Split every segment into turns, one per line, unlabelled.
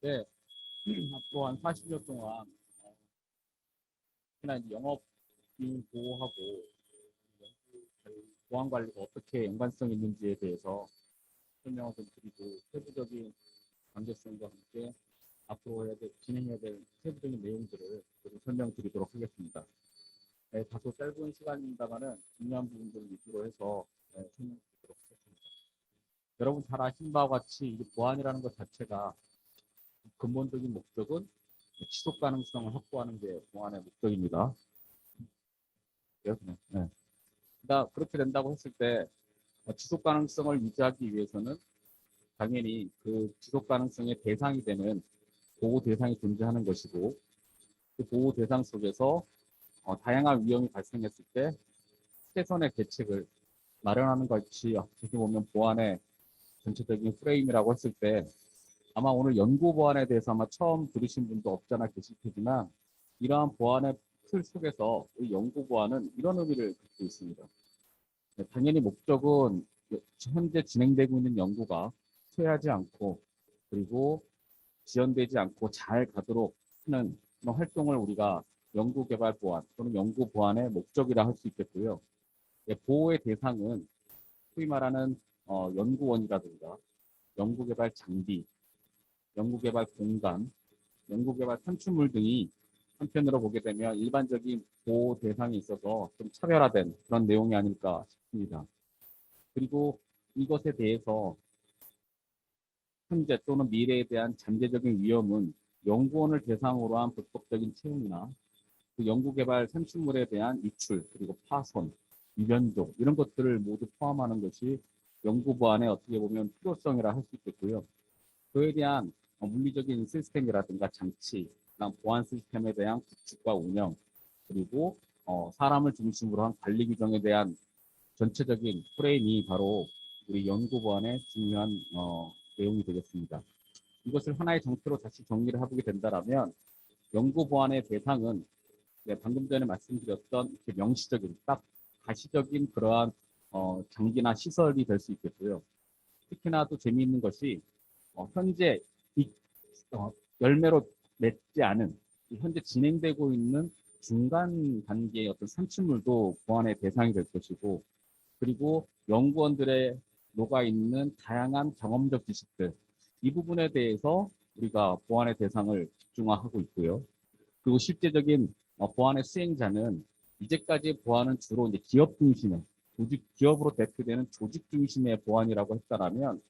네, 앞으로 한 40년 동안 특히나 이제 영업인 보호하고 보안 관리가 어떻게 연관성이 있는지에 대해서 설명을 좀 드리고 세부적인 관계성과 함께 앞으로 진행해야 될 세부적인 내용들을 좀 설명드리도록 하겠습니다. 네, 다소 짧은 시간입니다만은 중요한 부분들을 위주로 해서 설명드리도록 하겠습니다. 여러분 잘 아신 바와 같이 이 보안이라는 것 자체가 근본적인 목적은 지속 가능성을 확보하는 게 보안의 목적입니다. 네. 그러니까 그렇게 된다고 했을 때 지속 가능성을 유지하기 위해서는 당연히 그 지속 가능성의 대상이 되는 보호 대상이 존재하는 것이고 그 보호 대상 속에서 다양한 위험이 발생했을 때 최선의 대책을 마련하는 것이 어떻게 보면 보안의 전체적인 프레임이라고 했을 때 아마 오늘 연구 보안에 대해서 아마 처음 들으신 분도 없잖아 계실 테지만 이러한 보안의 틀 속에서 이 연구 보안은 이런 의미를 갖고 있습니다. 당연히 목적은 현재 진행되고 있는 연구가 쇠하지 않고 그리고 지연되지 않고 잘 가도록 하는 그런 활동을 우리가 연구개발 보안 또는 연구 보안의 목적이라 할 수 있겠고요. 보호의 대상은 소위 말하는 연구원이라든가 연구개발 장비, 연구개발 공간, 연구개발 산출물 등이 한편으로 보게 되면 일반적인 보호 대상에 있어서 좀 차별화된 그런 내용이 아닐까 싶습니다. 그리고 이것에 대해서 현재 또는 미래에 대한 잠재적인 위험은 연구원을 대상으로 한 불법적인 채용이나 그 연구개발 산출물에 대한 유출, 그리고 파손, 위변조 이런 것들을 모두 포함하는 것이 연구 보안의 어떻게 보면 필요성이라 할 수 있겠고요. 그에 대한 물리적인 시스템이라든가 장치, 보안 시스템에 대한 구축과 운영, 그리고 사람을 중심으로 한 관리 규정에 대한 전체적인 프레임이 바로 우리 연구 보안의 중요한 내용이 되겠습니다. 이것을 하나의 정체로 다시 정리를 해보게 된다면 연구 보안의 대상은 방금 전에 말씀드렸던 명시적인 딱 가시적인 그러한 장비나 시설이 될 수 있겠고요. 특히나 또 재미있는 것이 현재 열매로 맺지 않은 현재 진행되고 있는 중간 단계의 어떤 산출물도 보안의 대상이 될 것이고 그리고 연구원들의 녹아있는 다양한 경험적 지식들 이 부분에 대해서 우리가 보안의 대상을 집중화하고 있고요. 그리고 실제적인 보안의 수행자는 이제까지 보안은 주로 이제 기업 중심의 기업으로 대표되는 조직 중심의 보안이라고 했다라면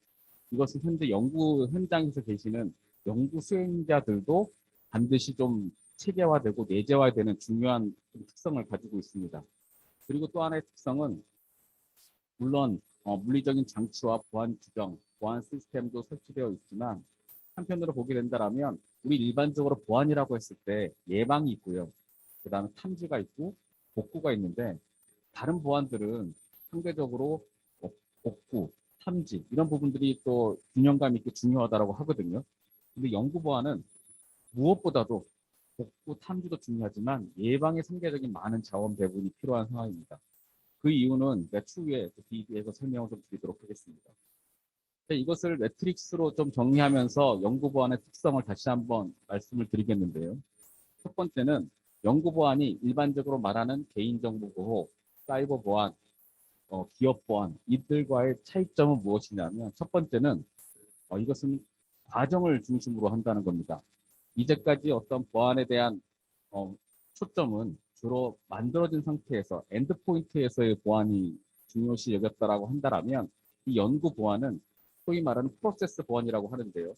이것은 현재 연구 현장에서 계시는 연구 수행자들도 반드시 좀 체계화되고 내재화되는 중요한 특성을 가지고 있습니다. 그리고 또 하나의 특성은 물론 물리적인 장치와 보안 규정, 보안 시스템도 설치되어 있지만 한편으로 보게 된다면 우리 일반적으로 보안이라고 했을 때 예방이 있고요. 그 다음에 탐지가 있고 복구가 있는데 다른 보안들은 상대적으로 복구, 탐지 이런 부분들이 또 균형감 있게 중요하다고 하거든요. 근데 연구 보안은 무엇보다도 복구, 탐지도 중요하지만 예방에 상대적인 많은 자원 배분이 필요한 상황입니다. 그 이유는 추후에 뒤에서 설명을 좀 드리도록 하겠습니다. 이것을 매트릭스로 좀 정리하면서 연구 보안의 특성을 다시 한번 말씀을 드리겠는데요. 첫 번째는 연구 보안이 일반적으로 말하는 개인정보 보호, 사이버 보안, 기업 보안 이들과의 차이점은 무엇이냐면 첫 번째는 이것은 과정을 중심으로 한다는 겁니다. 이제까지 어떤 보안에 대한 초점은 주로 만들어진 상태에서 엔드포인트에서의 보안이 중요시 여겼다라고 한다면 이 연구 보안은 소위 말하는 프로세스 보안이라고 하는데요.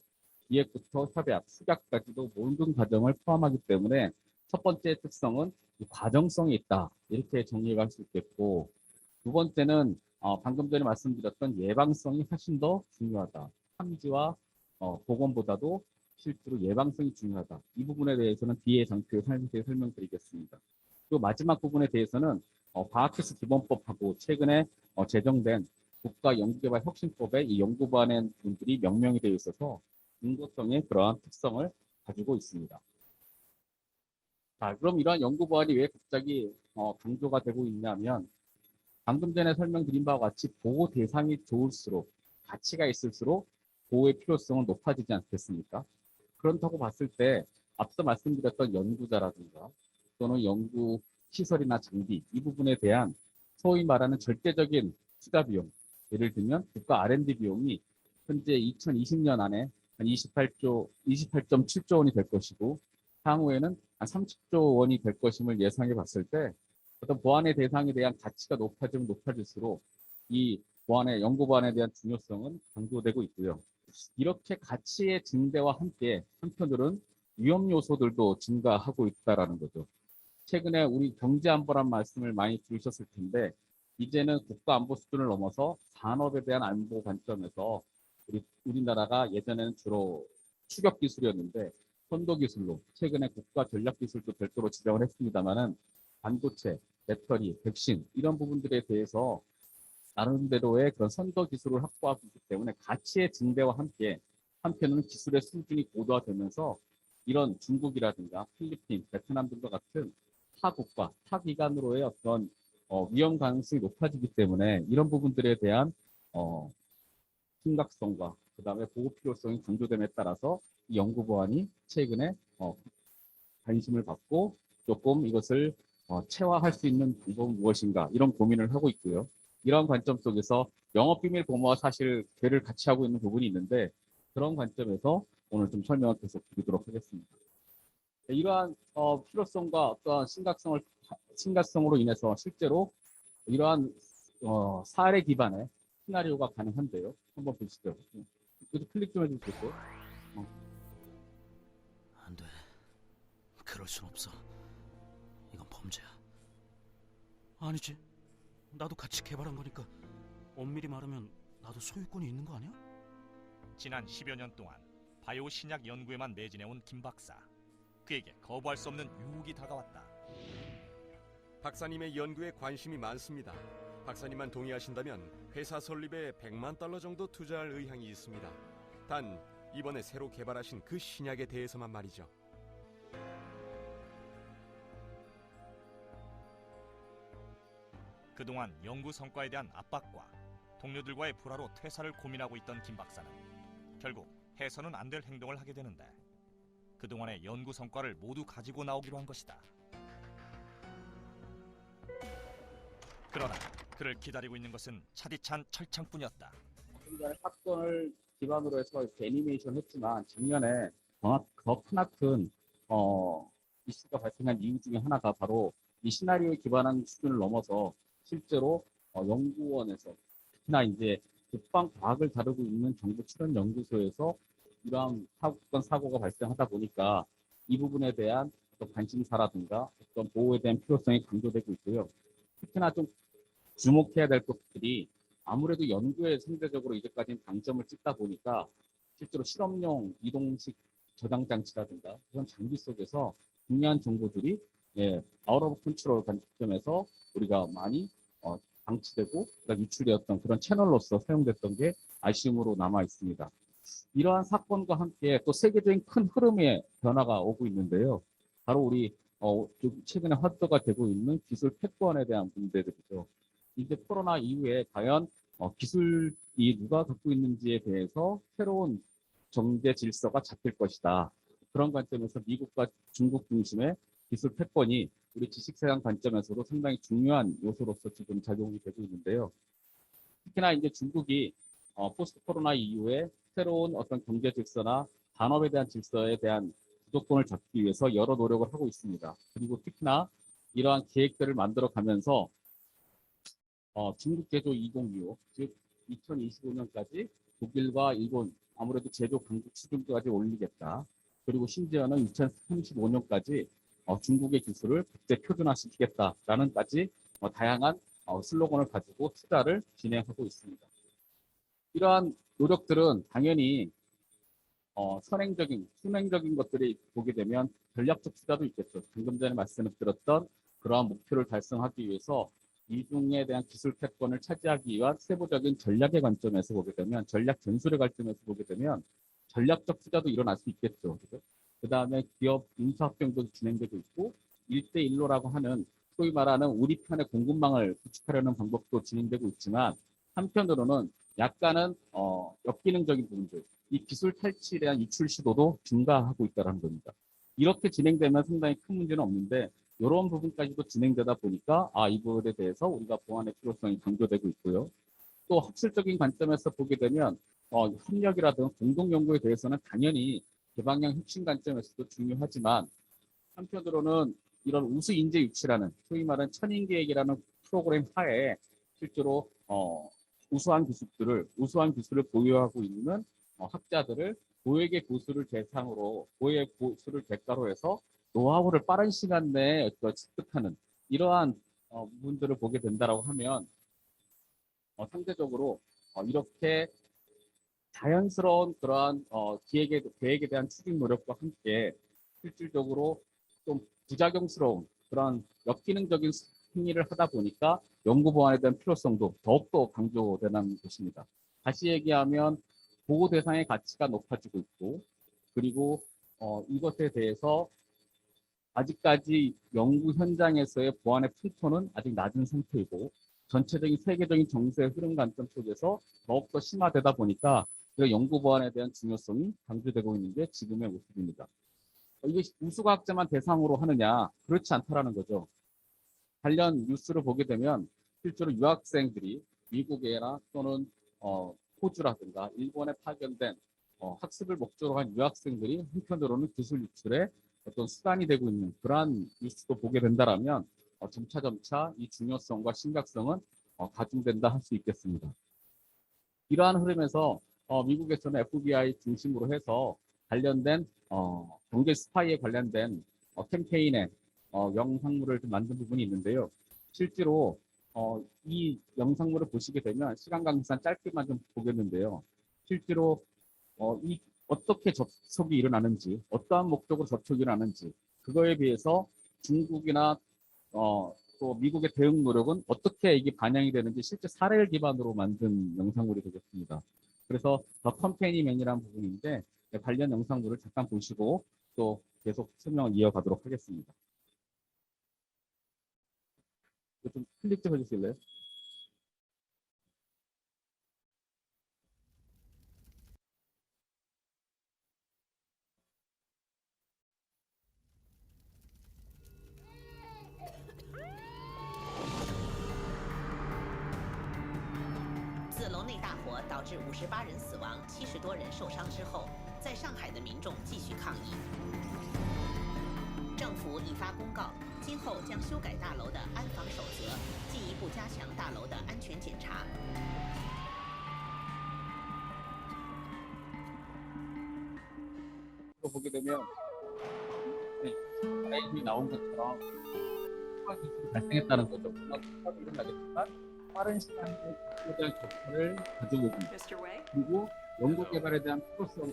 기획부터 협약, 수약까지도 모든 과정을 포함하기 때문에 첫 번째 특성은 과정성이 있다. 이렇게 정리할 수 있겠고 두 번째는 방금 전에 말씀드렸던 예방성이 훨씬 더 중요하다. 탐지와 보건보다도 실제로 예방성이 중요하다. 이 부분에 대해서는 뒤에 장표에 상세히 설명드리겠습니다. 그리고 마지막 부분에 대해서는 과학기술 기본법하고 최근에 제정된 국가연구개발혁신법에 이 연구반의 분들이 명명이 되어 있어서 근거성의 그러한 특성을 가지고 있습니다. 자, 그럼 이러한 연구보안이 왜 갑자기 강조가 되고 있냐면 방금 전에 설명드린 바와 같이 보호 대상이 좋을수록 가치가 있을수록 보호의 필요성은 높아지지 않겠습니까? 그렇다고 봤을 때 앞서 말씀드렸던 연구자라든가 또는 연구 시설이나 장비 이 부분에 대한 소위 말하는 절대적인 투자 비용, 예를 들면 국가 R&D 비용이 현재 2020년 안에 한 28.7조 원이 될 것이고 향후에는 한 30조 원이 될 것임을 예상해 봤을 때 어떤 보안의 대상에 대한 가치가 높아지면 높아질수록 이 연구 보안에 대한 중요성은 강조되고 있고요. 이렇게 가치의 증대와 함께 한편으로는 위험 요소들도 증가하고 있다는 거죠. 최근에 우리 경제 안보란 말씀을 많이 들으셨을 텐데 이제는 국가 안보 수준을 넘어서 산업에 대한 안보 관점에서 우리나라가 예전에는 주로 추격 기술이었는데 선도 기술로 최근에 국가 전략 기술도 별도로 지정을 했습니다만은 반도체, 배터리, 백신 이런 부분들에 대해서 나름대로의 그런 선도 기술을 확보하고 있기 때문에 가치의 증대와 함께 한편으로는 기술의 수준이 고도화되면서 이런 중국이라든가 필리핀, 베트남 등과 같은 타국가, 타기관으로의 어떤 위험 가능성이 높아지기 때문에 이런 부분들에 대한 심각성과 그다음에 보호 필요성이 강조됨에 따라서 이 연구 보안이 최근에 관심을 받고 조금 이것을 체화할 수 있는 방법은 무엇인가 이런 고민을 하고 있고요. 이런 관점 속에서 영업비밀 보호와 사실 괴를 같이 하고 있는 부분이 있는데 그런 관점에서 오늘 좀 설명을 계속 드리도록 하겠습니다. 이러한 필요성과 어떤 심각성으로 인해서 실제로 이러한 사례 기반의 시나리오가 가능한데요. 한번 보시죠. 여기 클릭 좀 해주시겠어요?
안 돼. 그럴 순 없어. 이건 범죄야. 아니지. 나도 같이 개발한 거니까 엄밀히 말하면 나도 소유권이 있는 거 아니야?
지난 10여 년 동안 바이오 신약 연구에만 매진해온 김 박사. 그에게 거부할 수 없는 유혹이 다가왔다.
박사님의 연구에 관심이 많습니다. 박사님만 동의하신다면 회사 설립에 100만 달러 정도 투자할 의향이 있습니다. 단 이번에 새로 개발하신 그 신약에 대해서만 말이죠.
그동안 연구 성과에 대한 압박과 동료들과의 불화로 퇴사를 고민하고 있던 김 박사는 결국 해서는 안 될 행동을 하게 되는데 그동안의 연구 성과를 모두 가지고 나오기로 한 것이다. 그러나 그를 기다리고 있는 것은 차디찬 철창뿐이었다.
사건을 기반으로 해서 이렇게 애니메이션 했지만 작년에 더 크나큰 이슈가 발생한 이유 중에 하나가 바로 이 시나리오에 기반한 수준을 넘어서 실제로 연구원에서 특히나 이제 국방 과학을 다루고 있는 정부 출연 연구소에서 이러한 사고가 발생하다 보니까 이 부분에 대한 어떤 관심사라든가 어떤 보호에 대한 필요성이 강조되고 있고요. 특히나 좀 주목해야 될 것들이 아무래도 연구에 상대적으로 이제까지는 방점을 찍다 보니까 실제로 실험용 이동식 저장 장치라든가 그런 장비 속에서 중요한 정보들이 아웃 오브 컨트롤 관점에서 우리가 많이 방치되고 유출되었던 그런 채널로서 사용됐던 게 아쉬움으로 남아 있습니다. 이러한 사건과 함께 또 세계적인 큰 흐름의 변화가 오고 있는데요. 바로 우리 최근에 화두가 되고 있는 기술 패권에 대한 문제들이죠. 이제 코로나 이후에 과연 기술이 누가 갖고 있는지에 대해서 새로운 경제 질서가 잡힐 것이다. 그런 관점에서 미국과 중국 중심의 기술 패권이 우리 지식세상 관점에서도 상당히 중요한 요소로서 지금 작용이 되고 있는데요. 특히나 이제 중국이 포스트 코로나 이후에 새로운 어떤 경제 질서나 산업에 대한 질서에 대한 주도권을 잡기 위해서 여러 노력을 하고 있습니다. 그리고 특히나 이러한 계획들을 만들어 가면서 중국 제조 2025, 즉 2025년까지 독일과 일본 아무래도 제조 강국 수준까지 올리겠다. 그리고 심지어는 2035년까지 중국의 기술을 국제 표준화시키겠다라는까지 다양한 슬로건을 가지고 투자를 진행하고 있습니다. 이러한 노력들은 당연히 순행적인 것들이 보게 되면 전략적 투자도 있겠죠. 방금 전에 말씀드렸던 그러한 목표를 달성하기 위해서 이중에 대한 기술 패권을 차지하기 위한 세부적인 전략의 관점에서 보게 되면 전략 전술의 관점에서 보게 되면 전략적 투자도 일어날 수 있겠죠. 그 다음에 기업 인수합병도 진행되고 있고 1대1로라고 하는 소위 말하는 우리 편의 공급망을 구축하려는 방법도 진행되고 있지만 한편으로는 약간은 역기능적인 부분들, 이 기술 탈취에 대한 유출 시도도 증가하고 있다는 겁니다. 이렇게 진행되면 상당히 큰 문제는 없는데 이런 부분까지도 진행되다 보니까 이 부분에 대해서 우리가 보완의 필요성이 강조되고 있고요. 또 학술적인 관점에서 보게 되면 협력이라든 공동 연구에 대해서는 당연히 개방형 혁신 관점에서도 중요하지만 한편으로는 이런 우수 인재 유치라는 소위 말하는 천인 계획이라는 프로그램 하에 실제로 우수한 기술을 보유하고 있는 학자들을 고액의 고수를 대상으로 고액 고수를 대가로 해서 노하우를 빠른 시간 내에 습득하는 이러한 부분들을 보게 된다라고 하면 상대적으로 이렇게 자연스러운 그러한 계획에 대한 추진 노력과 함께 실질적으로 좀 부작용스러운 그런 역기능적인 행위를 하다 보니까 연구 보완에 대한 필요성도 더욱더 강조되는 것입니다. 다시 얘기하면 보호 대상의 가치가 높아지고 있고 그리고 이것에 대해서 아직까지 연구 현장에서의 보완의 풍토는 아직 낮은 상태이고 전체적인 세계적인 정세의 흐름 관점 속에서 더욱더 심화되다 보니까 연구 보완에 대한 중요성이 강조되고 있는 게 지금의 모습입니다. 이게 우수과학자만 대상으로 하느냐? 그렇지 않다라는 거죠. 관련 뉴스를 보게 되면 실제로 유학생들이 미국이나 또는 호주라든가 일본에 파견된 학습을 목적으로 한 유학생들이 한편으로는 기술 유출에 어떤 수단이 되고 있는 그러한 뉴스도 보게 된다라면 점차 이 중요성과 심각성은 가중된다 할 수 있겠습니다. 이러한 흐름에서 미국에서는 FBI 중심으로 해서 관련된 경제 스파이에 관련된 캠페인의 영상물을 좀 만든 부분이 있는데요. 실제로 이 영상물을 보시게 되면 시간 관계상 짧게만 좀 보겠는데요. 실제로 어떻게 접촉이 일어나는지, 어떠한 목적으로 접촉이 일어나는지, 그거에 비해서 중국이나 또 미국의 대응 노력은 어떻게 이게 반영이 되는지 실제 사례를 기반으로 만든 영상물이 되겠습니다. 그래서 더 컴퍼니맨이라는 부분인데 관련 영상물을 잠깐 보시고 또 계속 설명을 이어가도록 하겠습니다. 좀 클릭 좀 해주실래요?
自楼内大火导致58人死亡、70多人受伤之后，在上海的民众继续抗议。政府已发公告，今后将修改大楼的安防守则，进一步加强大楼的安全检查。
보게 되면 라인이 나온 것처럼 추가 기술이 발생했다는 거죠. 뭔가 추가로 일어나겠지만 빠른 시간 내에 기술에 대한 격차를 가지고 있습니다. 그리고 연구 개발에 대한 필요성,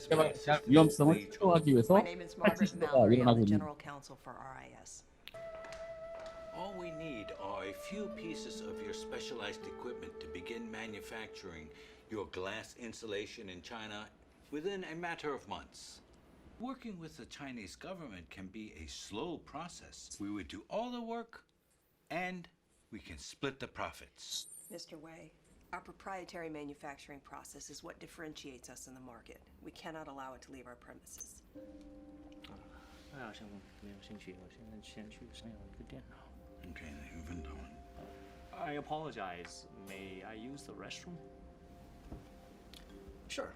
개발에 대한 위험성을 최소화하기 위해서
My name is
탈취
Margaret
시도가
Mallory. I'm
일어나고
the
있는
General Counsel for RIS.
All we need are a few pieces of your specialized equipment to begin manufacturing your glass insulation in China within a matter of months. Working with the Chinese government can be a slow process. We would do all the work and we can split the profits.
Mr. Wei, our proprietary manufacturing process is what differentiates us in the market. We cannot allow it to leave our premises.
哎呀，先生没有兴趣，我现在先去上一个电脑。
Okay, moving on.
I apologize. May I use the restroom?
Sure.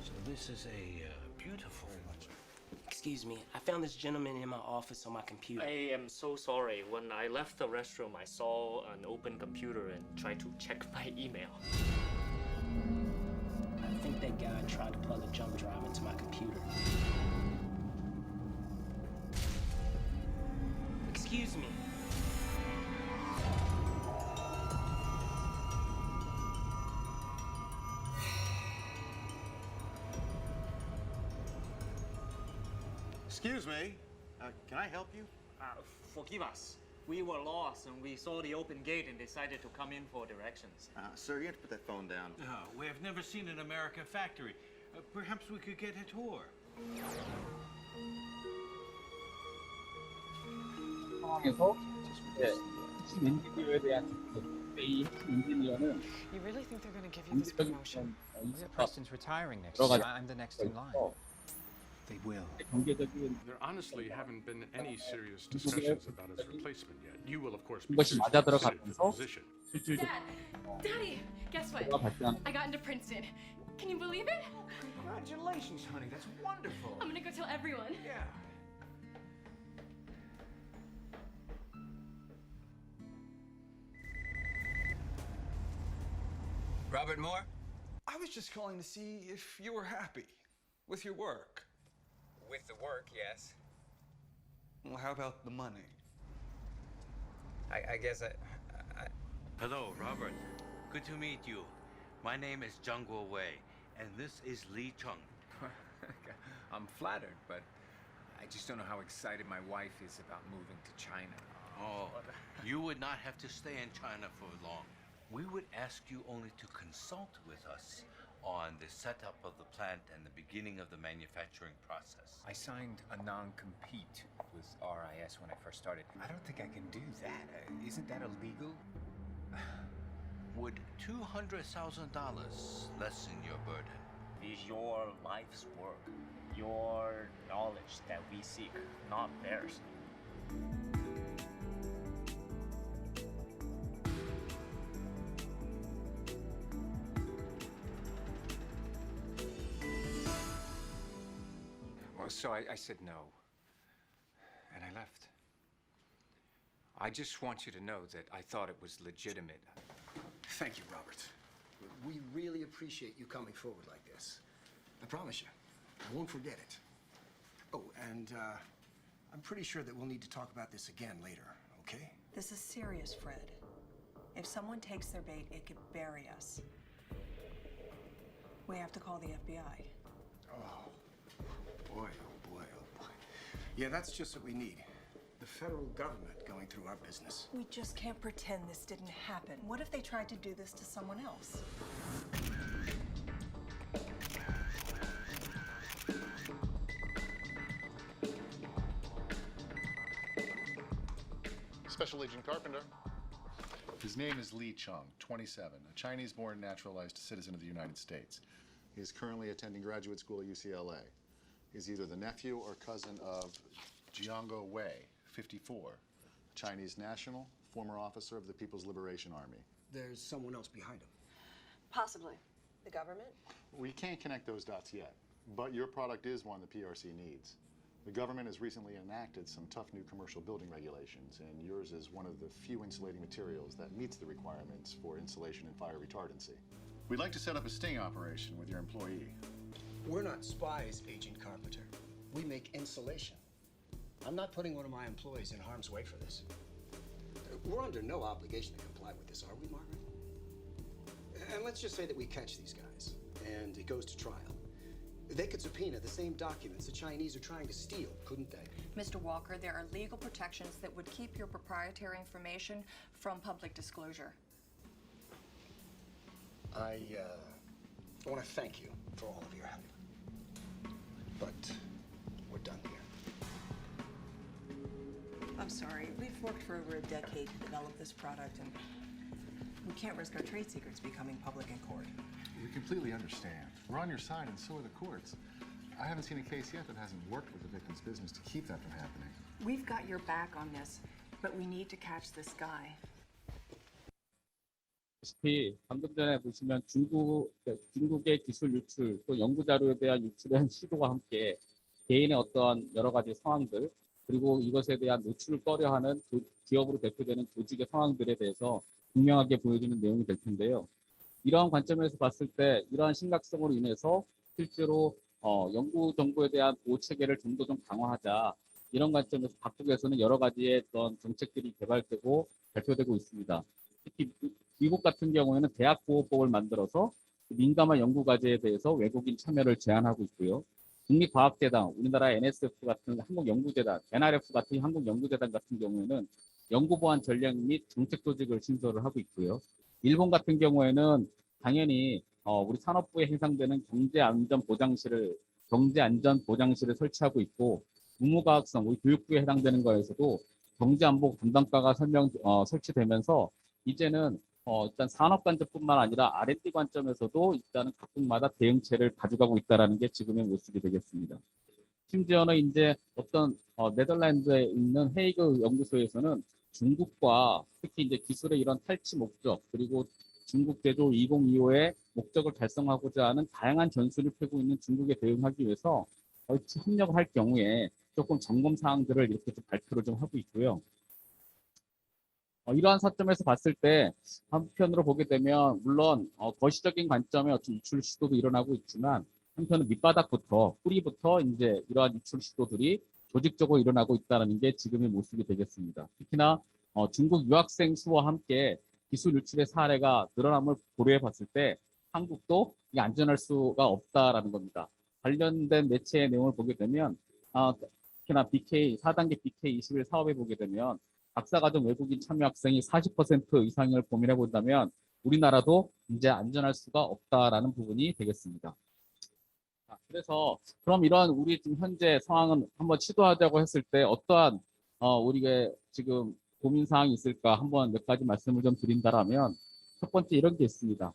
So this is a beautiful.
Excuse me, I found this gentleman in my office on my computer.
I am so sorry. When I left the restroom, I saw an open computer and tried to check my email.
I think that guy tried to plug a jump drive into my computer. Excuse me.
Excuse me. Can I help you?
Forgive us. We were lost and we saw the open gate and decided to come in for directions.
Sir, you have to put that phone down.
We have never seen an American factory.
Perhaps we could get a tour.
상황에서 이제 핵심 엔지니어에 대한 이 핵심 엔지니어는
You really think they're going to give you this
경제적인
promotion?
이슈가
Preston's retiring next
여러
year.
가지
I'm the next in line.
있어서
They will.
경제적인
There honestly haven't been any serious discussions about his replacement yet. You will, of course, be
것이 맞아
considered for the
들어가면서
position.
실질적으로
Daddy, guess what?
발생하는
I got into Princeton. Can you believe it?
Congratulations, honey. That's wonderful.
I'm going to go tell everyone.
Yeah.
Robert Moore?
I was just calling to see if you were happy with your work.
With the work, yes.
Well, how about the money?
I guess I... Hello, Robert. Good to meet you. My name is Zhang Guowei, and this is Li Cheng.
I'm flattered, but I just don't know how excited my wife is about moving to China.
Oh, you would not have to stay in China for long. We would ask you only to consult with us on the setup of the plant and the beginning of the manufacturing process.
I signed a non-compete with RIS when I first started. I don't think I can do that. Isn't that illegal?
Would $200,000 lessen your burden?
It is your life's work, your knowledge that we seek, not theirs.
Well, so I said no. And I left. I just want you to know that I thought it was legitimate.
Thank you, Robert. We really appreciate you coming forward like this. I promise you, I won't forget it. Oh, and I'm pretty sure that we'll need to talk about this again later, okay?
This is serious, Fred. If someone takes their bait, it could bury us. We have to call the FBI.
Oh, boy, oh boy, oh boy. Yeah, that's just what we need. The federal government going through our business.
We just can't pretend this didn't happen. What if they tried to do this to someone else?
Special Agent Carpenter. His name is Li Cheng, 27, a Chinese-born naturalized citizen of the United States. He is currently attending graduate school at UCLA. He's either the nephew or cousin of Jianguo Wei, 54, Chinese national, former officer of the People's Liberation Army.
There's someone else behind him.
Possibly. The government?
We can't connect those dots yet, but your product is one the PRC needs. The government has recently enacted some tough new commercial building regulations, and yours is one of the few insulating materials that meets the requirements for insulation and fire retardancy. We'd like to set up a sting operation with your employee.
We're not spies, Agent Carpenter. We make insulation. I'm not putting one of my employees in harm's way for this. We're under no obligation to comply with this, are we, Margaret? And let's just say that we catch these guys, and it goes to trial. They could subpoena the same documents the Chinese are trying to steal, couldn't they?
Mr. Walker, there are legal protections that would keep your proprietary information from public disclosure.
I want to thank you for all of your help. But we're done here.
I'm sorry. We've worked for over a decade to develop this product, and we can't risk our trade secrets becoming public in court.
We completely understand. We're on your side, and so are the courts. I haven't seen a case yet that hasn't worked with the victim's business to keep that from happening.
We've got your back on this, but we need to catch this guy.
방금 전에 보시면 중국의 기술 유출, 또 연구 자료에 대한 유출의 시도와 함께 개인의 어떤 여러 가지 상황들, 그리고 이것에 대한 노출을 꺼려하는 기업으로 대표되는 조직의 상황들에 대해서 분명하게 보여주는 내용이 될 텐데요. 이러한 관점에서 봤을 때 이러한 심각성으로 인해서 실제로 연구 정보에 대한 보호 체계를 좀 더 강화하자, 이런 관점에서 각국에서는 여러 가지의 어떤 정책들이 개발되고 발표되고 있습니다. 특히 미국 같은 경우에는 대학보호법을 만들어서 민감한 연구 과제에 대해서 외국인 참여를 제한하고 있고요. 국립과학재단, 우리나라 NSF 같은 한국연구재단, NRF 같은 한국연구재단 같은 경우에는 연구보안 전략 및 정책 조직을 신설을 하고 있고요. 일본 같은 경우에는 당연히 우리 산업부에 해당되는 경제안전보장실을 설치하고 있고, 의무과학성, 우리 교육부에 해당되는 거에서도 경제안보 담당과가 설치되면서 이제는 일단 산업 관점뿐만 아니라 R&D 관점에서도 일단은 각국마다 대응체를 가져가고 있다는 게 지금의 모습이 되겠습니다. 심지어는 이제 어떤 네덜란드에 있는 헤이그 연구소에서는 중국과 특히 이제 기술의 이런 탈취 목적, 그리고 중국 대조 2025의 목적을 달성하고자 하는 다양한 전술을 펴고 있는 중국에 대응하기 위해서 협력을 할 경우에 조금 점검 사항들을 이렇게 좀 발표를 좀 하고 있고요. 이러한 사점에서 봤을 때 한편으로 보게 되면 물론 거시적인 관점의 어떤 유출 시도도 일어나고 있지만, 한편은 밑바닥부터 뿌리부터 이제 이러한 유출 시도들이 조직적으로 일어나고 있다는 게 지금의 모습이 되겠습니다. 특히나 중국 유학생 수와 함께 기술 유출의 사례가 늘어남을 고려해 봤을 때 한국도 이게 안전할 수가 없다라는 겁니다. 관련된 매체의 내용을 보게 되면 특히나 4단계 BK21 사업에 보게 되면 박사과정 외국인 참여 학생이 40% 이상을 고민해 본다면 우리나라도 이제 안전할 수가 없다라는 부분이 되겠습니다. 그래서 그럼 이런 우리 지금 현재 상황은 한번 시도하자고 했을 때 어떠한 우리가 지금 고민 사항이 있을까 한번 몇 가지 말씀을 좀 드린다라면, 첫 번째 이런 게 있습니다.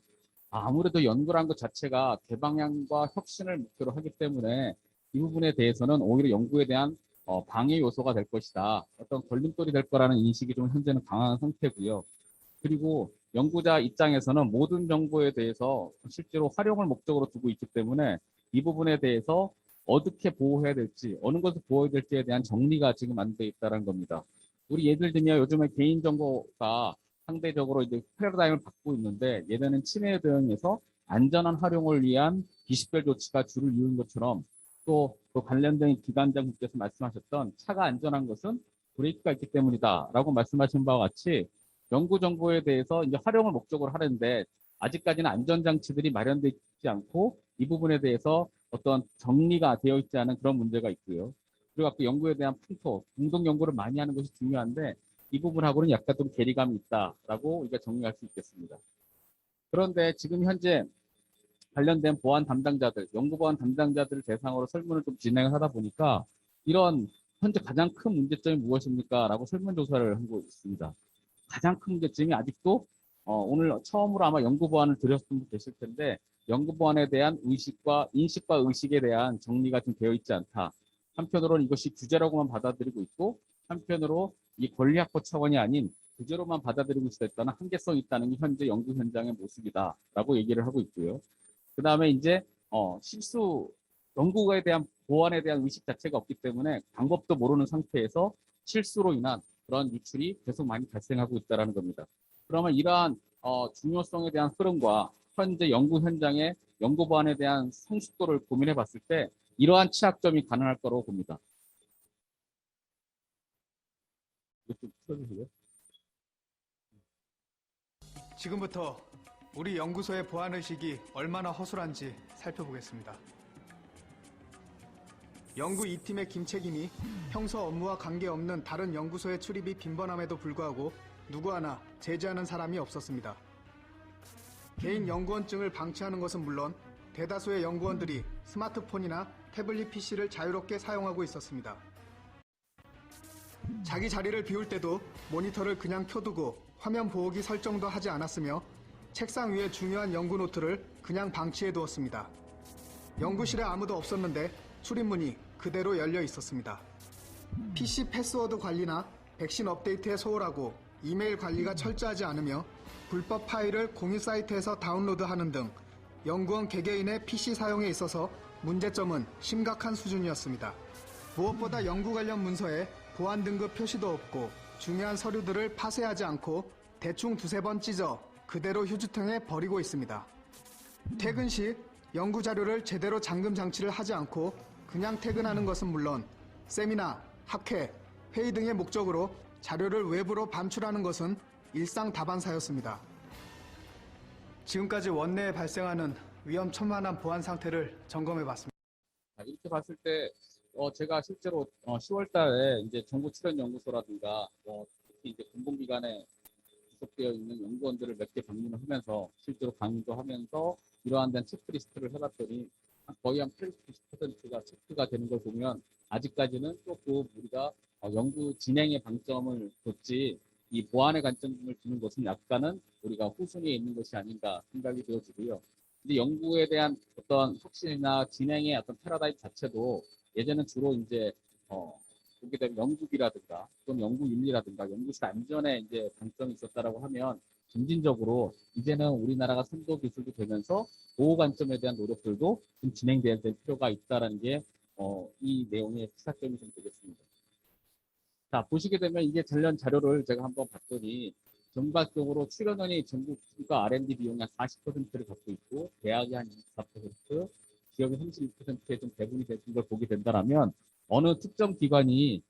아무래도 연구라는 것 자체가 개방향과 혁신을 목표로 하기 때문에 이 부분에 대해서는 오히려 연구에 대한 방해 요소가 될 것이다. 어떤 걸림돌이 될 거라는 인식이 좀 현재는 강한 상태고요. 그리고 연구자 입장에서는 모든 정보에 대해서 실제로 활용을 목적으로 두고 있기 때문에 이 부분에 대해서 어떻게 보호해야 될지, 어느 것을 보호해야 될지에 대한 정리가 지금 안 돼 있다는 겁니다. 우리 예를 들면 요즘에 개인정보가 상대적으로 이제 패러다임을 바꾸고 있는데, 예전에는 침해에 대응해서 안전한 활용을 위한 기식별 조치가 줄을 이은 것처럼, 또 관련된 기관장님께서 말씀하셨던 차가 안전한 것은 브레이크가 있기 때문이다라고 말씀하신 바와 같이 연구 정보에 대해서 이제 활용을 목적으로 하는데 아직까지는 안전장치들이 마련되어 있지 않고 이 부분에 대해서 어떤 정리가 되어 있지 않은 그런 문제가 있고요. 그리고 그 연구에 대한 풍토, 공동 연구를 많이 하는 것이 중요한데 이 부분하고는 약간 좀 괴리감이 있다라고 우리가 정리할 수 있겠습니다. 그런데 지금 현재 관련된 보안 담당자들, 연구 보안 담당자들을 대상으로 설문을 좀 진행을 하다 보니까 이런 현재 가장 큰 문제점이 무엇입니까? 라고 설문조사를 하고 있습니다. 가장 큰 문제점이 아직도 오늘 처음으로 아마 연구 보안을 들으셨던 분 계실 텐데 연구 보안에 대한 인식과 의식에 대한 정리가 좀 되어 있지 않다. 한편으로는 이것이 규제라고만 받아들이고 있고 한편으로 이 권리확보 차원이 아닌 규제로만 받아들이고 있다는 한계성이 있다는 게 현재 연구 현장의 모습이다라고 얘기를 하고 있고요. 그 다음에 이제 연구에 대한 보안에 대한 의식 자체가 없기 때문에 방법도 모르는 상태에서 실수로 인한 그런 유출이 계속 많이 발생하고 있다는 겁니다. 그러면 이러한 중요성에 대한 흐름과 현재 연구 현장의 연구 보안에 대한 성숙도를 고민해 봤을 때 이러한 취약점이 가능할 거라고 봅니다.
지금부터 우리 연구소의 보안의식이 얼마나 허술한지 살펴보겠습니다. 연구 2팀의 김책임이 평소 업무와 관계없는 다른 연구소의 출입이 빈번함에도 불구하고 누구 하나 제지하는 사람이 없었습니다. 개인 연구원증을 방치하는 것은 물론 대다수의 연구원들이 스마트폰이나 태블릿 PC를 자유롭게 사용하고 있었습니다. 자기 자리를 비울 때도 모니터를 그냥 켜두고 화면 보호기 설정도 하지 않았으며 책상 위에 중요한 연구 노트를 그냥 방치해 두었습니다. 연구실에 아무도 없었는데 출입문이 그대로 열려 있었습니다. PC 패스워드 관리나 백신 업데이트에 소홀하고 이메일 관리가 철저하지 않으며 불법 파일을 공유 사이트에서 다운로드하는 등 연구원 개개인의 PC 사용에 있어서 문제점은 심각한 수준이었습니다. 무엇보다 연구 관련 문서에 보안 등급 표시도 없고 중요한 서류들을 파쇄하지 않고 대충 두세 번 찢어 그대로 휴지통에 버리고 있습니다. 퇴근 시 연구 자료를 제대로 잠금 장치를 하지 않고 그냥 퇴근하는 것은 물론 세미나, 학회, 회의 등의 목적으로 자료를 외부로 반출하는 것은 일상 다반사였습니다. 지금까지 원내에 발생하는 위험천만한 보안 상태를 점검해 봤습니다.
이렇게 봤을 때 제가 실제로 10월 달에 이제 정부 출연 연구소라든가 특히 이제 공공기관의 접속되어 있는 연구원들을 몇 개 방문을 하면서 실제로 강의도 하면서 이러한 데한 체크리스트를 해봤더니 거의 한 80~90%가 체크가 되는 걸 보면 아직까지는 조금 우리가 연구 진행의 방점을 뒀지 이 보안의 관점을 두는 것은 약간은 우리가 후순위에 있는 것이 아닌가 생각이 되어지고요. 근데 연구에 대한 어떤 혁신이나 진행의 어떤 패러다임 자체도 예전엔 주로 이제 보게 되면 연구비라든가 또는 연구윤리라든가 연구실 안전에 이제 방점이 있었다라고 하면 점진적으로 이제는 우리나라가 선도 기술도 되면서 보호 관점에 대한 노력들도 좀 진행돼야 될 필요가 있다라는 게 이 내용의 시사점이 좀 되겠습니다. 자, 보시게 되면 이게 관련 자료를 제가 한번 봤더니 전반적으로 출연원이 전국 국가 R&D 비용이 한 40%를 갖고 있고 대학이 한 24%, 기업이 32%에 좀 배분이 되는 걸 보게 된다면 어느 특정 기관이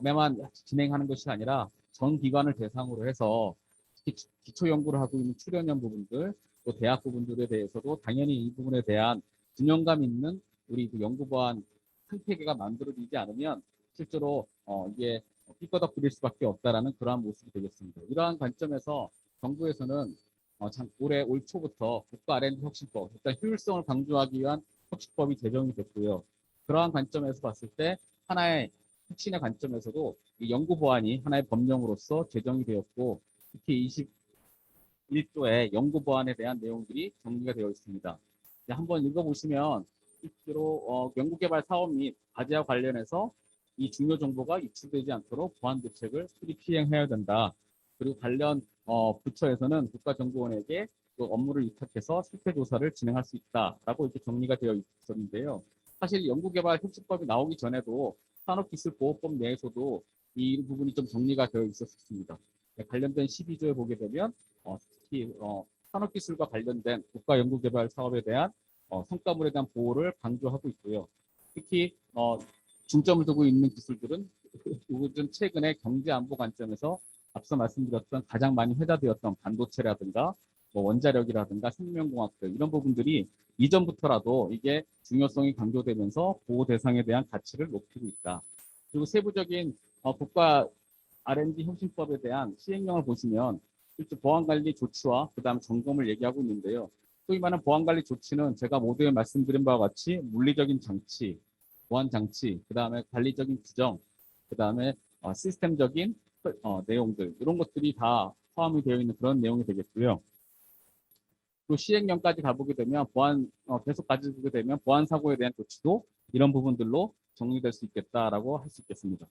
매만 진행하는 것이 아니라 전 기관을 대상으로 해서 특히 기초 연구를 하고 있는 출연연 부분들 또 대학 부분들에 대해서도 당연히 이 부분에 대한 균형감 있는 우리 그 연구보안 생태계가 만들어지지 않으면 실제로 이게 삐꺼덕 부릴 수밖에 없다라는 그러한 모습이 되겠습니다. 이러한 관점에서 정부에서는 올 초부터 국가 R&D 혁신법, 일단 효율성을 강조하기 위한 혁신법이 제정이 됐고요. 그러한 관점에서 봤을 때 하나의 혁신의 관점에서도 이 연구 보안이 하나의 법령으로서 제정이 되었고 특히 21조의 연구 보안에 대한 내용들이 정리가 되어 있습니다. 한번 읽어보시면 실제로 연구개발 사업 및 과제와 관련해서 이 중요 정보가 유출되지 않도록 보안 대책을 수립 시행해야 된다. 그리고 관련 부처에서는 국가정보원에게 그 업무를 위탁해서 실태 조사를 진행할 수 있다라고 이렇게 정리가 되어 있었는데요. 사실 연구개발 혁신법이 나오기 전에도 산업기술보호법 내에서도 이 부분이 좀 정리가 되어 있었습니다. 관련된 12조에 보게 되면 특히 산업기술과 관련된 국가연구개발 사업에 대한 성과물에 대한 보호를 강조하고 있고요. 특히 중점을 두고 있는 기술들은 요즘 최근에 경제안보 관점에서 앞서 말씀드렸던 가장 많이 회자되었던 반도체라든가 원자력이라든가 생명공학들 이런 부분들이 이전부터라도 이게 중요성이 강조되면서 보호 대상에 대한 가치를 높이고 있다. 그리고 세부적인 국가 R&D 혁신법에 대한 시행령을 보시면 실제 보안관리 조치와 그다음 점검을 얘기하고 있는데요. 소위 말하는 보안관리 조치는 제가 모두에 말씀드린 바와 같이 물리적인 장치, 보안 장치, 그다음에 관리적인 규정, 그다음에 시스템적인 내용들 이런 것들이 다 포함이 되어 있는 그런 내용이 되겠고요. 또 시행령까지 가보게 되면 계속 가지게 되면 보안 사고에 대한 조치도 이런 부분들로 정리될 수 있겠다라고 할 수 있겠습니다.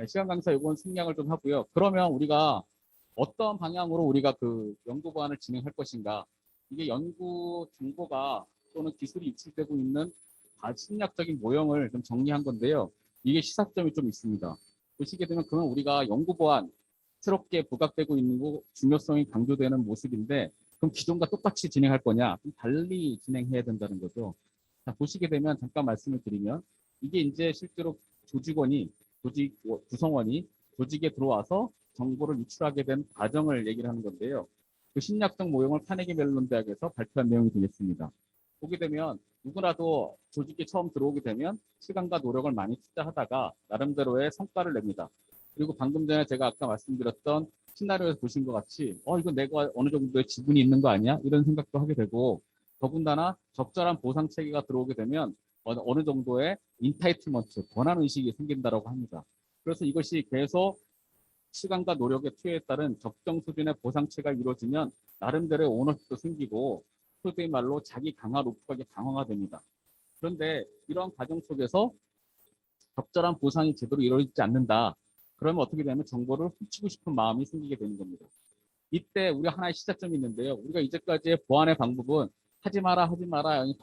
시간 강사 이건 생략을 좀 하고요. 그러면 우리가 어떤 방향으로 우리가 그 연구 보안을 진행할 것인가? 이게 연구 정보가 또는 기술이 유출되고 있는 심리학적인 모형을 좀 정리한 건데요. 이게 시사점이 좀 있습니다. 보시게 되면 그건 우리가 연구 보안 새롭게 부각되고 있는 거 중요성이 강조되는 모습인데 그럼 기존과 똑같이 진행할 거냐? 달리 진행해야 된다는 거죠. 자, 보시게 되면 잠깐 말씀을 드리면 이게 이제 실제로 조직 구성원이 조직에 들어와서 정보를 유출하게 된 과정을 얘기를 하는 건데요. 그 심리학적 모형을 카네기 멜론 대학에서 발표한 내용이 되겠습니다. 보게 되면 누구라도 조직에 처음 들어오게 되면 시간과 노력을 많이 투자하다가 나름대로의 성과를 냅니다. 그리고 방금 전에 제가 아까 말씀드렸던 시나리오에서 보신 것 같이 이거 내가 어느 정도의 지분이 있는 거 아니야? 이런 생각도 하게 되고 더군다나 적절한 보상 체계가 들어오게 되면 어느 정도의 인타이틀먼트, 권한 의식이 생긴다고 합니다. 그래서 이것이 계속 시간과 노력의 투여에 따른 적정 수준의 보상체가 이루어지면 나름대로의 오너십도 생기고 소위 말로 자기 강화 로프가 강화가 됩니다. 그런데 이러한 과정 속에서 적절한 보상이 제대로 이루어지지 않는다. 그러면 어떻게 되냐면 정보를 훔치고 싶은 마음이 생기게 되는 겁니다. 이때 우리가 하나의 시작점이 있는데요. 우리가 이제까지의 보안의 방법은 하지 마라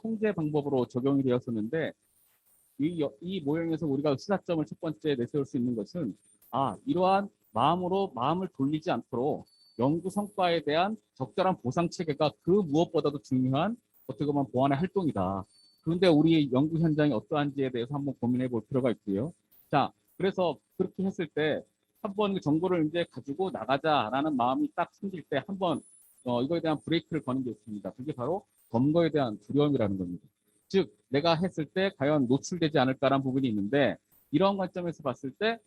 통제 방법으로 적용이 되었었는데 이 모형에서 우리가 시사점을 첫 번째 내세울 수 있는 것은 이러한 마음을 돌리지 않도록 연구 성과에 대한 적절한 보상 체계가 그 무엇보다도 중요한 어떻게 보면 보안의 활동이다. 그런데 우리 연구 현장이 어떠한지에 대해서 한번 고민해 볼 필요가 있고요. 자, 그래서 그렇게 했을 때 한번 그 정보를 이제 가지고 나가자라는 마음이 딱 생길 때 한번 이거에 대한 브레이크를 거는 게 있습니다. 그게 바로 검거에 대한 두려움이라는 겁니다. 즉 내가 했을 때 과연 노출되지 않을까라는 부분이 있는데 이런 관점에서 봤을 때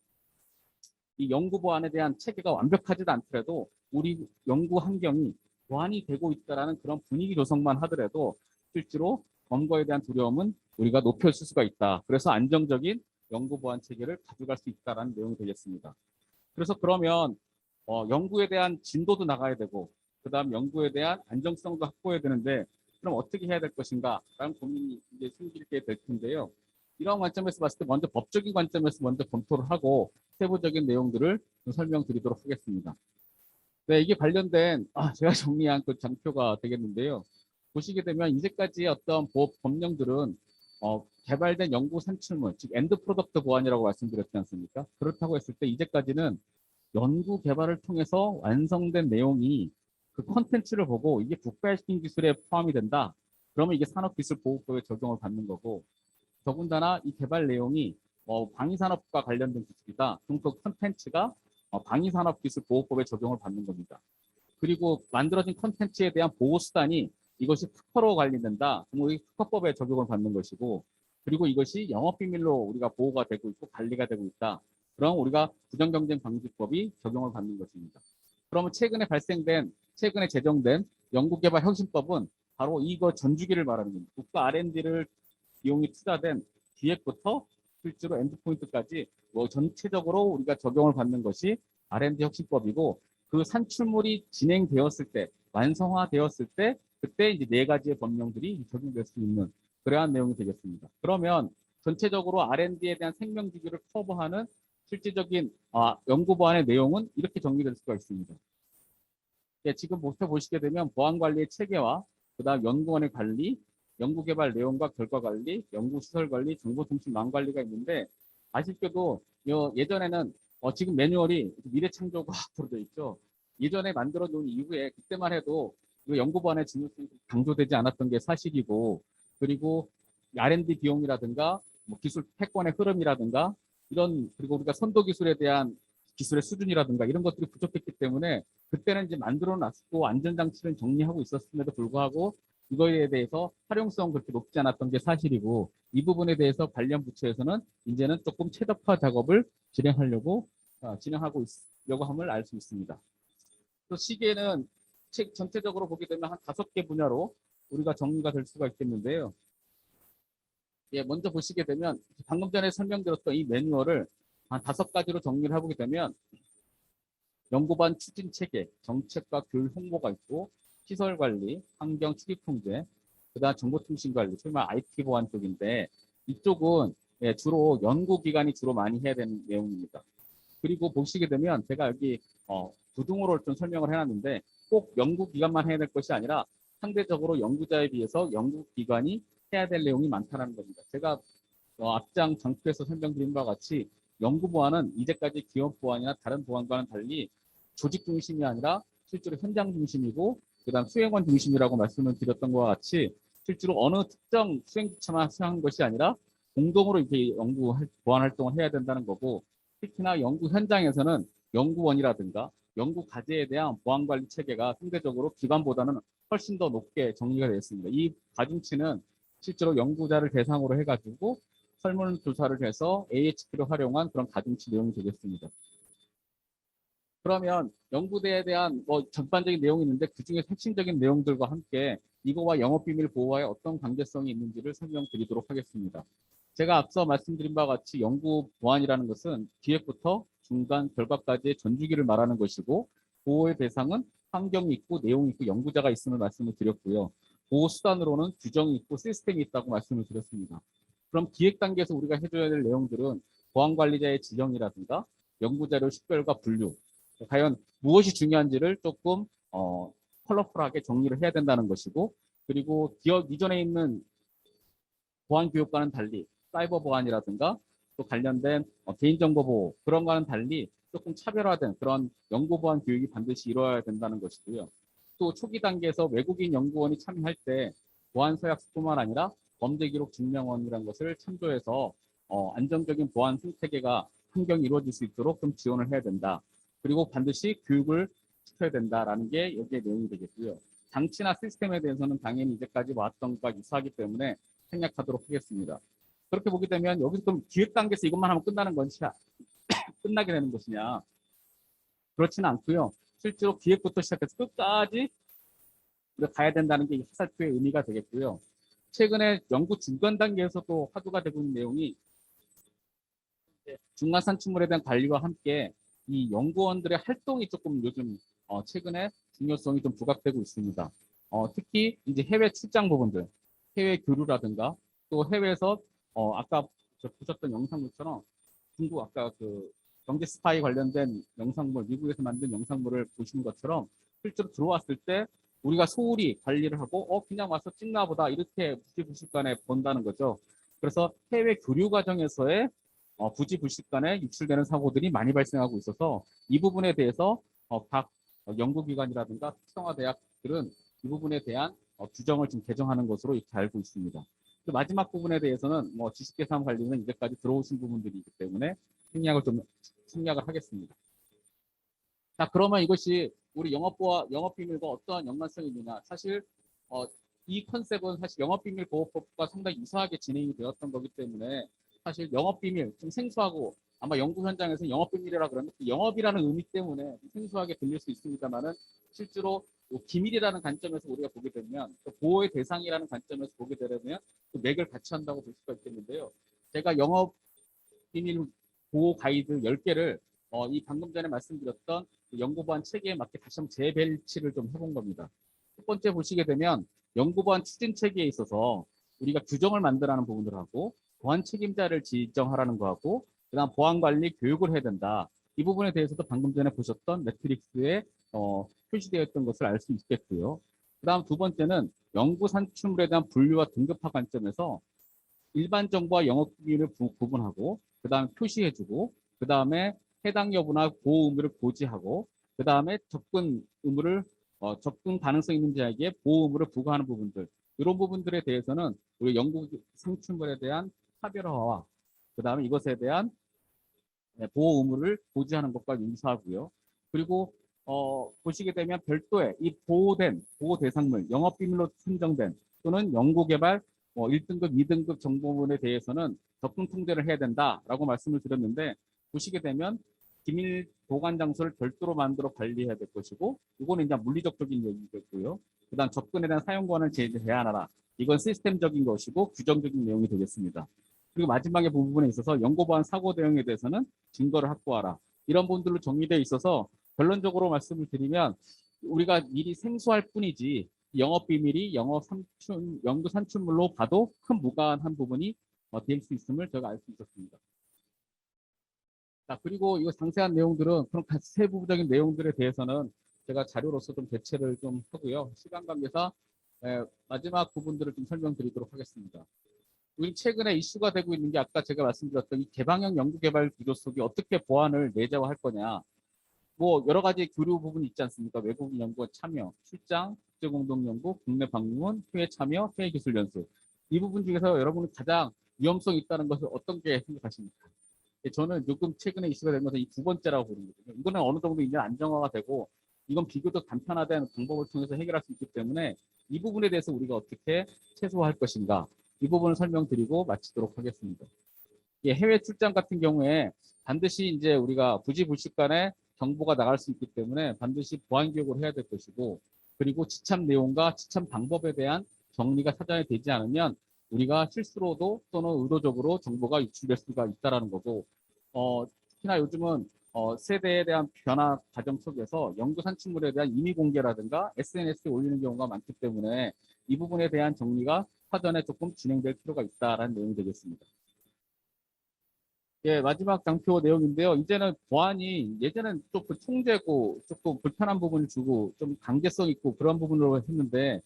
이 연구 보안에 대한 체계가 완벽하지도 않더라도 우리 연구 환경이 보완이 되고 있다라는 그런 분위기 조성만 하더라도 실제로 검거에 대한 두려움은 우리가 높였을 수가 있다. 그래서 안정적인 연구 보완 체계를 가져갈 수 있다라는 내용이 되겠습니다. 그래서 그러면 연구에 대한 진도도 나가야 되고 그다음 연구에 대한 안정성도 확보해야 되는데 그럼 어떻게 해야 될 것인가 라는 고민이 이제 생기게 될 텐데요. 이런 관점에서 봤을 때 먼저 법적인 관점에서 먼저 검토를 하고 세부적인 내용들을 좀 설명드리도록 하겠습니다. 네, 이게 관련된 제가 정리한 그 장표가 되겠는데요. 보시게 되면 이제까지 어떤 법령들은 개발된 연구 산출물, 즉 엔드 프로덕트 보완이라고 말씀드렸지 않습니까? 그렇다고 했을 때 이제까지는 연구 개발을 통해서 완성된 내용이 그 콘텐츠를 보고 이게 국가시킨 기술에 포함이 된다. 그러면 이게 산업기술보호법에 적용을 받는 거고 더군다나 이 개발 내용이 방위산업과 관련된 기술이다. 그럼 그 콘텐츠가 방위산업기술보호법에 적용을 받는 겁니다. 그리고 만들어진 콘텐츠에 대한 보호수단이 이것이 특허로 관리된다. 그럼 이 특허법에 적용을 받는 것이고 그리고 이것이 영업비밀로 우리가 보호가 되고 있고 관리가 되고 있다. 그럼 우리가 부정경쟁방지법이 적용을 받는 것입니다. 그러면 최근에 제정된 연구개발혁신법은 바로 이거 전주기를 말하는 겁니다. 국가 R&D를 비용이 투자된 기획부터 실제로 엔드포인트까지 전체적으로 우리가 적용을 받는 것이 R&D 혁신법이고 그 산출물이 진행되었을 때, 완성화되었을 때 그때 이제 4가지의 법령들이 적용될 수 있는 그러한 내용이 되겠습니다. 그러면 전체적으로 R&D에 대한 생명지기를 커버하는 실질적인 연구 보완의 내용은 이렇게 정리될 수가 있습니다. 예, 지금 보시게 되면 보안관리의 체계와 그다음 연구원의 관리, 연구개발 내용과 결과 관리, 연구시설 관리, 정보통신망 관리가 있는데 아쉽게도 예전에는 지금 매뉴얼이 미래창조과학으로 되어 있죠. 예전에 만들어 놓은 이후에 그때만 해도 연구보완의 중요성이 강조되지 않았던 게 사실이고 그리고 R&D 비용이라든가 기술 패권의 흐름이라든가 그리고 우리가 선도 기술에 대한 기술의 수준이라든가 이런 것들이 부족했기 때문에 그때는 이제 만들어 놨고 안전장치를 정리하고 있었음에도 불구하고 이거에 대해서 활용성 그렇게 높지 않았던 게 사실이고 이 부분에 대해서 관련 부처에서는 이제는 조금 최적화 작업을 진행하고 있려고 함을 알 수 있습니다. 또 시계는 책 전체적으로 보게 되면 한 5개 분야로 우리가 정리가 될 수가 있겠는데요. 예, 먼저 보시게 되면 방금 전에 설명드렸던 이 매뉴얼을 한 5가지로 정리를 해보게 되면 연구반 추진 체계, 정책과 교육 홍보가 있고 시설 관리, 환경 출입 통제, 그다음 정보통신 관리, 소위 말 IT 보안 쪽인데 이쪽은 주로 연구기관이 주로 많이 해야 되는 내용입니다. 그리고 보시게 되면 제가 여기 부등호를 좀 설명을 해놨는데 꼭 연구기관만 해야 될 것이 아니라 상대적으로 연구자에 비해서 연구기관이 해야 될 내용이 많다는 겁니다. 제가 앞장 장표에서 설명드린 바와 같이 연구보안은 이제까지 기업 보안이나 다른 보안과는 달리 조직 중심이 아니라 실제로 현장 중심이고 그다음 수행원 중심이라고 말씀을 드렸던 것과 같이 실제로 어느 특정 수행주체만 수행한 것이 아니라 공동으로 이렇게 연구 보안 활동을 해야 된다는 거고 특히나 연구 현장에서는 연구원이라든가 연구 과제에 대한 보안 관리 체계가 상대적으로 기관보다는 훨씬 더 높게 정리가 되어 있습니다. 이 가중치는 실제로 연구자를 대상으로 해가지고 설문조사를 해서 AHP를 활용한 그런 가중치 내용이 되겠습니다. 그러면 연구대에 대한 전반적인 내용이 있는데 그중에 핵심적인 내용들과 함께 이거와 영업비밀 보호와의 어떤 관계성이 있는지를 설명드리도록 하겠습니다. 제가 앞서 말씀드린 바와 같이 연구 보안이라는 것은 기획부터 중간 결과까지의 전주기를 말하는 것이고 보호의 대상은 환경이 있고 내용이 있고 연구자가 있음을 말씀을 드렸고요. 보호 수단으로는 규정이 있고 시스템이 있다고 말씀을 드렸습니다. 그럼 기획 단계에서 우리가 해줘야 될 내용들은 보안관리자의 지정이라든가 연구자료 식별과 분류, 과연 무엇이 중요한지를 조금 컬러풀하게 정리를 해야 된다는 것이고 그리고 기업 이전에 있는 보안 교육과는 달리 사이버 보안이라든가 또 관련된 개인정보 보호 그런 거와는 달리 조금 차별화된 그런 연구 보안 교육이 반드시 이루어야 된다는 것이고요. 또 초기 단계에서 외국인 연구원이 참여할 때 보안 서약서뿐만 아니라 범죄 기록 증명원이라는 것을 참조해서 안정적인 보안 생태계가 환경이 이루어질 수 있도록 좀 지원을 해야 된다. 그리고 반드시 교육을 시켜야 된다라는 게 여기에 내용이 되겠고요. 장치나 시스템에 대해서는 당연히 이제까지 왔던 것과 유사하기 때문에 생략하도록 하겠습니다. 그렇게 보게 되면 여기서 좀 기획 단계에서 이것만 하면 끝나게 되는 것이냐? 그렇지는 않고요. 실제로 기획부터 시작해서 끝까지 가야 된다는 게 화살표의 의미가 되겠고요. 최근에 연구 중간 단계에서도 화두가 되고 있는 내용이 중간 산출물에 대한 관리와 함께 이 연구원들의 활동이 조금 요즘 최근에 중요성이 좀 부각되고 있습니다. 특히 이제 해외 출장 부분들, 해외 교류라든가 또 해외에서 아까 보셨던 영상물처럼 중국 아까 그 경제 스파이 관련된 영상물, 미국에서 만든 영상물을 보시는 것처럼 실제로 들어왔을 때 우리가 소홀히 관리를 하고 그냥 와서 찍나 보다 이렇게 부지불식간에 본다는 거죠. 그래서 해외 교류 과정에서의 부지불식간에 유출되는 사고들이 많이 발생하고 있어서 이 부분에 대해서 각 연구기관이라든가 특성화 대학들은 이 부분에 대한 규정을 지금 개정하는 것으로 이렇게 알고 있습니다. 그 마지막 부분에 대해서는 지식계산 관리는 이제까지 들어오신 부분들이기 때문에 생략을 하겠습니다. 자, 그러면 이것이 우리 영업비밀과 어떠한 연관성이 있느냐. 사실 이 컨셉은 사실 영업비밀보호법과 상당히 유사하게 진행이 되었던 거기 때문에 사실 영업비밀 좀 생소하고 아마 연구 현장에서 영업비밀이라 그러면 그 영업이라는 의미 때문에 생소하게 들릴 수 있습니다만은 실제로 기밀이라는 관점에서 우리가 보게 되면 또 보호의 대상이라는 관점에서 보게 되려면 그 맥을 같이 한다고 볼 수가 있겠는데요. 제가 영업비밀 보호 가이드 10개를 이 방금 전에 말씀드렸던 연구보안 체계에 맞게 다시 한번 재배치를 좀 해본 겁니다. 첫 번째 보시게 되면 연구보안 추진 체계에 있어서 우리가 규정을 만들어가는 부분들하고 보안 책임자를 지정하라는 거하고 그다음 보안 관리 교육을 해야 된다. 이 부분에 대해서도 방금 전에 보셨던 매트릭스에 표시되어 있던 것을 알 수 있겠고요. 그다음 두 번째는 연구 산출물에 대한 분류와 등급화 관점에서 일반 정보와 영업비밀을 구분하고 그다음에 표시해주고 그다음에 해당 여부나 보호 의무를 고지하고 그다음에 접근 의무를 접근 가능성 있는 자에게 보호 의무를 부과하는 부분들 이런 부분들에 대해서는 우리 연구 산출물에 대한 차별화와 그다음에 이것에 대한 보호 의무를 고지하는 것과 유사하고요. 그리고 보시게 되면 별도의 이 보호 대상물, 영업비밀로 선정된 또는 연구개발 1등급, 2등급 정보물에 대해서는 접근 통제를 해야 된다라고 말씀을 드렸는데 보시게 되면 기밀 보관 장소를 별도로 만들어 관리해야 될 것이고 이거는 이제 물리적인 얘기겠고요. 그다음 접근에 대한 사용권을 제한하라. 이건 시스템적인 것이고 규정적인 내용이 되겠습니다. 그리고 마지막에 부분에 있어서 연구보안 사고 대응에 대해서는 증거를 확보하라. 이런 부분들로 정리되어 있어서 결론적으로 말씀을 드리면 우리가 미리 생소할 뿐이지 영업비밀이 연구 산출물로 봐도 큰 무관한 부분이 될 수 있음을 제가 알 수 있었습니다. 자, 그리고 이 상세한 내용들은 그런 세부적인 내용들에 대해서는 제가 자료로서 좀 대체를 좀 하고요. 시간 관계상 마지막 부분들을 좀 설명드리도록 하겠습니다. 우리 최근에 이슈가 되고 있는 게 아까 제가 말씀드렸던 이 개방형 연구개발 구조 속에 어떻게 보안을 내재화할 거냐. 뭐 여러 가지 교류 부분이 있지 않습니까? 외국인 연구원 참여, 출장, 국제공동연구, 국내 방문, 해외 참여, 해외 기술 연수. 이 부분 중에서 여러분은 가장 위험성이 있다는 것을 어떤 게 생각하십니까? 저는 요즘 최근에 이슈가 된 것은 이 두 번째라고 보거든요. 이거는 어느 정도 이제 안정화가 되고 이건 비교적 간편화된 방법을 통해서 해결할 수 있기 때문에 이 부분에 대해서 우리가 어떻게 최소화할 것인가 이 부분을 설명드리고 마치도록 하겠습니다. 해외 출장 같은 경우에 반드시 이제 우리가 부지불식간에 정보가 나갈 수 있기 때문에 반드시 보안 교육을 해야 될 것이고 그리고 지참 내용과 지참 방법에 대한 정리가 사전에 되지 않으면 우리가 실수로도 또는 의도적으로 정보가 유출될 수가 있다는 거고 특히나 요즘은 세대에 대한 변화 과정 속에서 연구 산출물에 대한 임의 공개라든가 SNS에 올리는 경우가 많기 때문에 이 부분에 대한 정리가 사전에 조금 진행될 필요가 있다라는 내용이 되겠습니다. 예, 마지막 장표 내용인데요. 이제는 보안이 예전엔 조금 통제고 조금 불편한 부분을 주고 좀 강제성 있고 그런 부분으로 했는데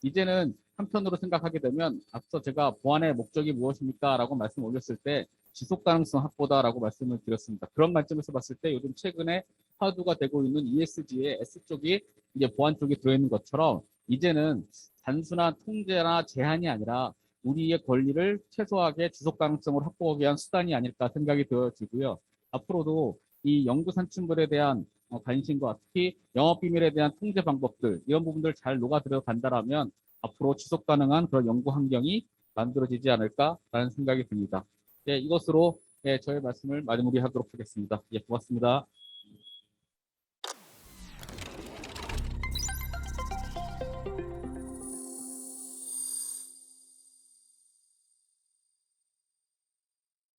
이제는 한편으로 생각하게 되면 앞서 제가 보안의 목적이 무엇입니까? 라고 말씀 올렸을 때 지속 가능성 확보다라고 말씀을 드렸습니다. 그런 관점에서 봤을 때 요즘 최근에 화두가 되고 있는 ESG의 S 쪽이 이제 보안 쪽이 들어있는 것처럼 이제는 단순한 통제나 제한이 아니라 우리의 권리를 최소하게 지속 가능성을 확보하기 위한 수단이 아닐까 생각이 되어지고요. 앞으로도 이 연구 산출물에 대한 관심과 특히 영업비밀에 대한 통제 방법들 이런 부분들 잘 녹아들어 간다라면 앞으로 지속 가능한 그런 연구 환경이 만들어지지 않을까라는 생각이 듭니다. 예, 이것으로 저의 말씀을 마무리하도록 하겠습니다. 예, 고맙습니다.